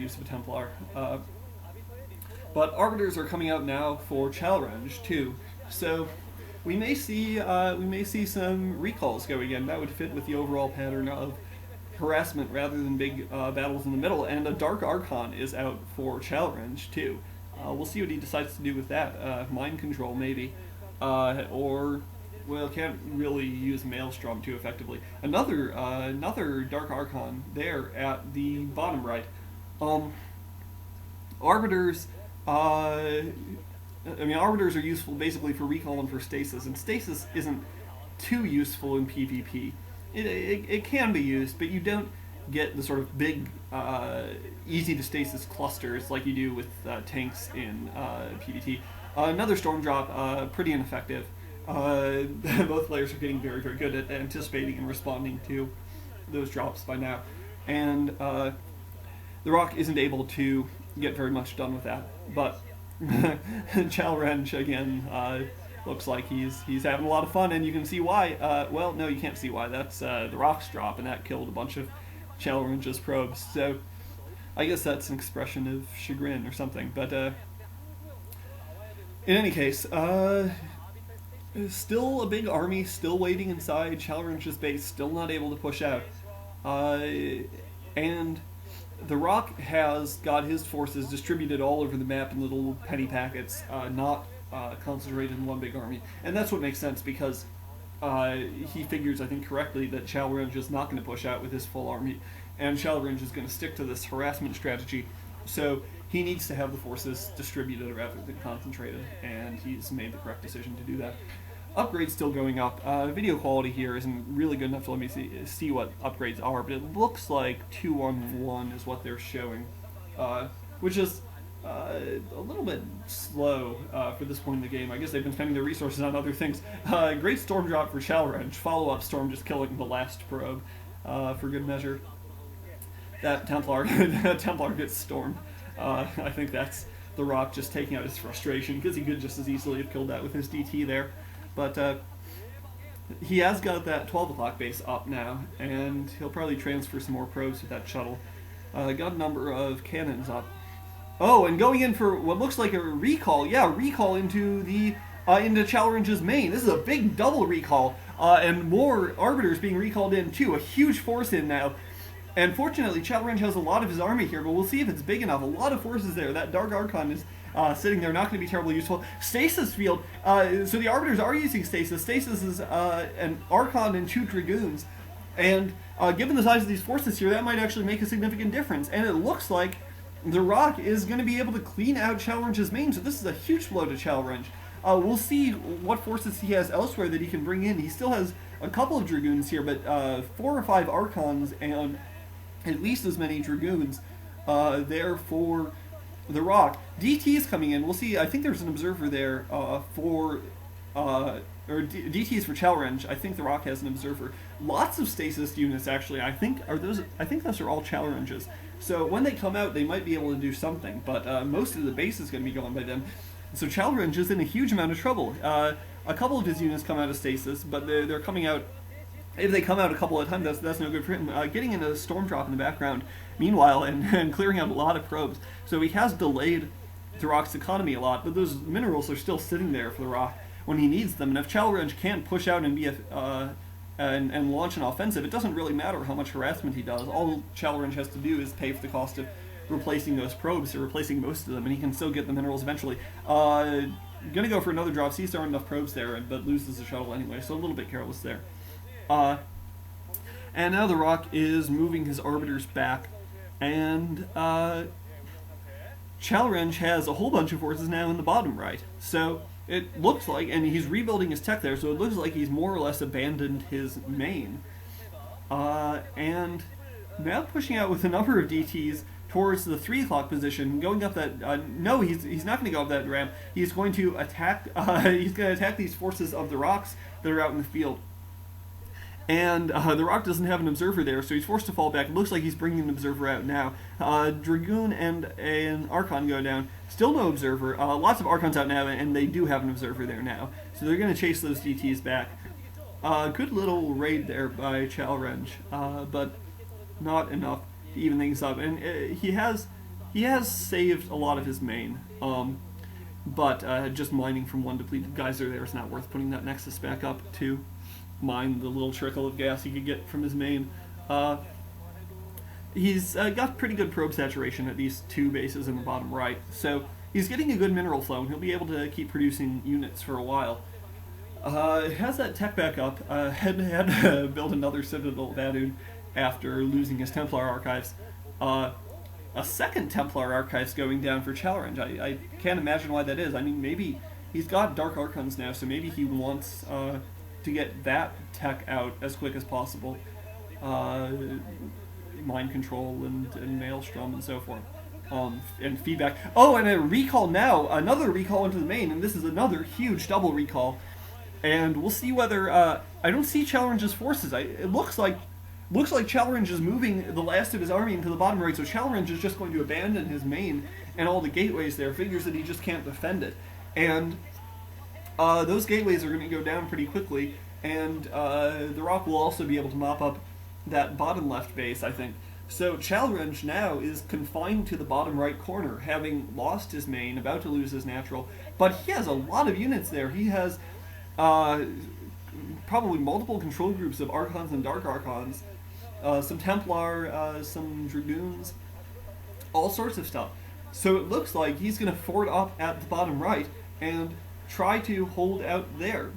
use of a Templar. But Arbiters are coming out now for Chalrenge too, so we may see some recalls going in. That would fit with the overall pattern of harassment rather than big battles in the middle. And a Dark Archon is out for Chalrenge too. We'll see what he decides to do with that. Mind control maybe, or well, can't really use Maelstrom too effectively. Another Dark Archon there at the bottom right. Arbiters. Arbiters are useful basically for recall and for stasis, and stasis isn't too useful in PvP. It can be used, but you don't get the sort of big, easy to stasis clusters like you do with tanks in PvT. Another Storm Drop, pretty ineffective. Both players are getting very, very good at anticipating and responding to those drops by now, and TheRock isn't able to get very much done with that, but Chalrenge again looks like he's having a lot of fun, and you can see why. Well, no, you can't see why. That's TheRock's drop, and that killed a bunch of Chalrenge's probes. So I guess that's an expression of chagrin or something. But in any case, still a big army, still waiting inside Chalrenge's base, still not able to push out, and TheRock has got his forces distributed all over the map in little penny packets, not concentrated in one big army. And that's what makes sense, because he figures, I think correctly, that Chalrenge is not going to push out with his full army, and Chalrenge is going to stick to this harassment strategy. So he needs to have the forces distributed rather than concentrated, and he's made the correct decision to do that. Upgrades still going up. Video quality here isn't really good enough to let me see what upgrades are, but it looks like 2-on-1 is what they're showing, which is a little bit slow for this point in the game. I guess they've been spending their resources on other things. Great Storm Drop for Chalrenge. Follow-up Storm just killing the last probe for good measure. That Templar gets stormed. I think that's TheRock just taking out his frustration, because he could just as easily have killed that with his DT there. But he has got that 12 o'clock base up now, and he'll probably transfer some more probes with that shuttle. Got a number of cannons up. Oh, and going in for what looks like a recall. Yeah, recall into Chalrenge's main. This is a big double recall, and more Arbiters being recalled in too. A huge force in now. And fortunately, Chalrenge has a lot of his army here, but we'll see if it's big enough. A lot of forces there. That Dark Archon is sitting there, not going to be terribly useful. Stasis field. So the Arbiters are using Stasis. Stasis is an Archon and 2 Dragoons. And given the size of these forces here, that might actually make a significant difference. And it looks like TheRock is going to be able to clean out Chalrenge's main. So this is a huge blow to Chalrenge. We'll see what forces he has elsewhere that he can bring in. He still has a couple of Dragoons here, but 4 or 5 Archons and at least as many Dragoons there for TheRock. DT is coming in. We'll see. I think there's an observer there DT is for Chalrenge. I think TheRock has an observer. Lots of stasis units actually. I think those are all Chalrenges. So when they come out, they might be able to do something. But most of the base is going to be gone by then. So Chalrenge is in a huge amount of trouble. A couple of his units come out of stasis, but they're coming out. If they come out a couple at a time, that's no good for him. Getting into a Storm Drop in the background, meanwhile, and clearing out a lot of probes. So he has delayed TheRock's economy a lot, but those minerals are still sitting there for TheRock when he needs them. And if Chalrenge can't push out and be and launch an offensive, it doesn't really matter how much harassment he does. All Chalrenge has to do is pay for the cost of replacing those probes, or replacing most of them, and he can still get the minerals eventually. Gonna go for another drop. Sees there aren't enough probes there, but loses the shuttle anyway, so a little bit careless there. And now TheRock is moving his Arbiters back, and Chalrenge has a whole bunch of forces now in the bottom right. So it looks like, and he's rebuilding his tech there, so it looks like he's more or less abandoned his main. And now pushing out with a number of DTs towards the 3 o'clock position, going up that. No, he's not going to go up that ramp. He's going to attack. He's going to attack these forces of TheRock's that are out in the field. And TheRock doesn't have an observer there, so he's forced to fall back. It looks like he's bringing an observer out now. Dragoon and an Archon go down. Still no observer. Lots of Archons out now, and they do have an observer there now. So they're going to chase those DTs back. Good little raid there by Chalrenge, but not enough to even things up. And he has he has saved a lot of his main, but just mining from one depleted geyser there is not worth putting that Nexus back up to mine the little trickle of gas he could get from his main. He's got pretty good probe saturation at these two bases in the bottom right, so he's getting a good mineral flow, and he'll be able to keep producing units for a while. Has that tech back up, had to build another Citadel of Adun after losing his Templar archives. A second Templar archives going down for Chalrenge. I can't imagine why that is. I mean, maybe he's got Dark Archons now, so maybe he wants to get that tech out as quick as possible. Mind control and maelstrom and so forth, and feedback. Oh, and a recall now, another recall into the main, and this is another huge double recall. And we'll see whether I don't see Chalrenge's forces. It looks like Chalrenge is moving the last of his army into the bottom right, so Chalrenge is just going to abandon his main and all the gateways there. Figures that he just can't defend it, and those gateways are going to go down pretty quickly. And TheRock will also be able to mop up that bottom left base, I think. So Chalrenge now is confined to the bottom right corner, having lost his main, about to lose his natural, but he has a lot of units there. He has probably multiple control groups of Archons and Dark Archons, some Templar, some Dragoons, all sorts of stuff. So it looks like he's going to fort up at the bottom right and try to hold out there.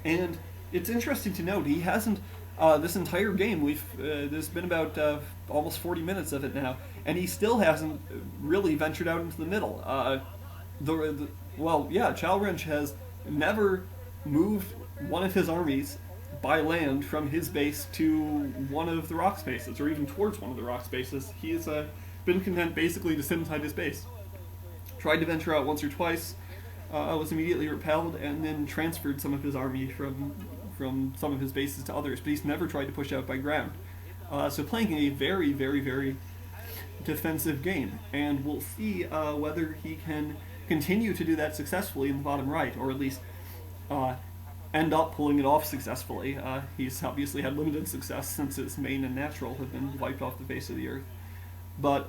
And it's interesting to note, he hasn't this entire game, there's been about almost 40 minutes of it now, and he still hasn't really ventured out into the middle. Chalrenge has never moved one of his armies by land from his base to one of TheRock's bases, or even towards one of TheRock's bases. He's been content basically to sit inside his base. Tried to venture out once or twice, was immediately repelled, and then transferred some of his army from some of his bases to others, but he's never tried to push out by ground. So playing a very, very, very defensive game, and we'll see whether he can continue to do that successfully in the bottom right, or at least end up pulling it off successfully. He's obviously had limited success since his main and natural have been wiped off the face of the earth. But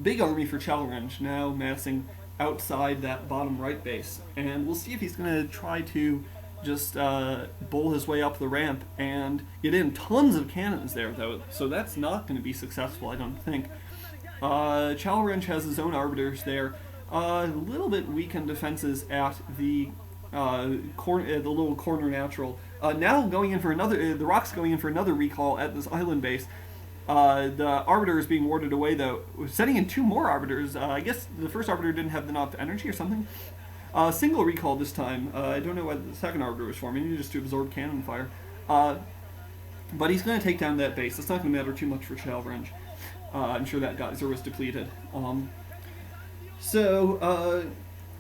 big army for Chalrenge now massing outside that bottom right base, and we'll see if he's going to try to just bowl his way up the ramp and get in. Tons of cannons there, though, so that's not going to be successful, I don't think. Chalrenge has his own arbiters there. A little bit weakened defenses at the little corner natural. Now going in for another, TheRock's going in for another recall at this island base. The arbiter is being warded away, though. Sending in two more arbiters. I guess the first arbiter didn't have enough energy or something. Single recall this time. I don't know why the second arbiter was for. Maybe just to absorb cannon fire. But he's going to take down that base. It's not going to matter too much for Chalrenge. I'm sure that geyser was depleted.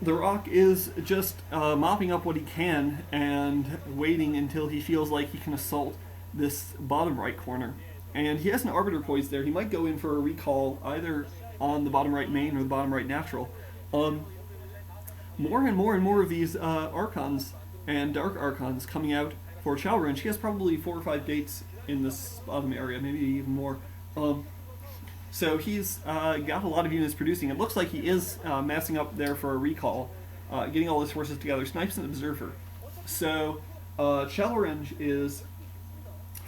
TheRock is just mopping up what he can and waiting until he feels like he can assault this bottom right corner. And he has an arbiter poised there. He might go in for a recall either on the bottom right main or the bottom right natural. More and more of these Archons and Dark Archons coming out for Chalrenge. He has probably 4 or 5 gates in this bottom area, maybe even more. So he's got a lot of units producing. It looks like he is massing up there for a recall, getting all his forces together. Snipes and Observer. So Chalrenge is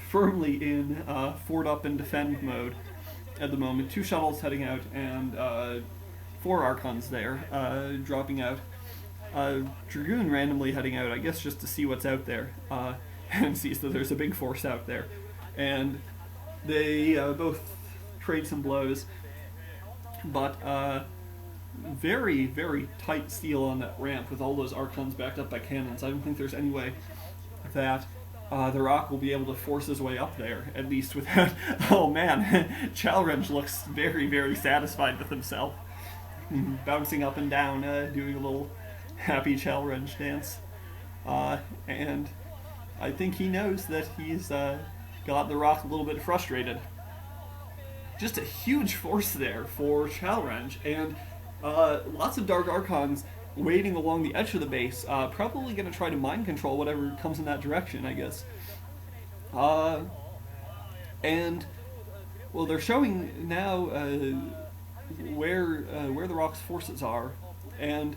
firmly in fort up and defend mode at the moment. 2 shuttles heading out and 4 Archons there dropping out. Dragoon randomly heading out, I guess just to see what's out there, and sees that there's a big force out there. And they both trade some blows, but very, very tight steel on that ramp with all those Archons backed up by cannons. I don't think there's any way that TheRock will be able to force his way up there, at least without... Oh man, Chalrenge looks very, very satisfied with himself. Bouncing up and down, doing a little happy Chalrenge dance. And I think he knows that he's got TheRock a little bit frustrated. Just a huge force there for Chalrenge, and lots of Dark Archons waiting along the edge of the base, probably going to try to mind control whatever comes in that direction, I guess. And, well, they're showing now where the Rock's forces are, and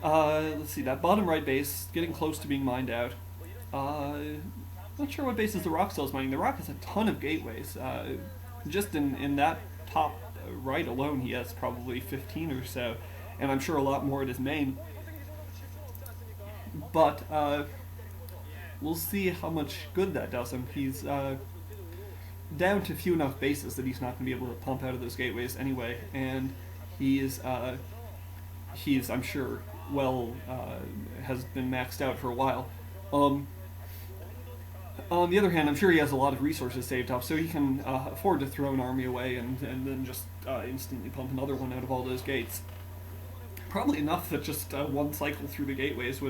let's see, that bottom right base getting close to being mined out. Not sure what bases the Rock still is mining. The Rock has a ton of gateways. Just in that top right alone, he has probably 15 or so, and I'm sure a lot more at his main. But we'll see how much good that does him. He's down to few enough bases that he's not going to be able to pump out of those gateways anyway, and he's I'm sure has been maxed out for a while. On the other hand, I'm sure he has a lot of resources saved up, so he can afford to throw an army away and then just instantly pump another one out of all those gates. Probably enough that just one cycle through the gateways would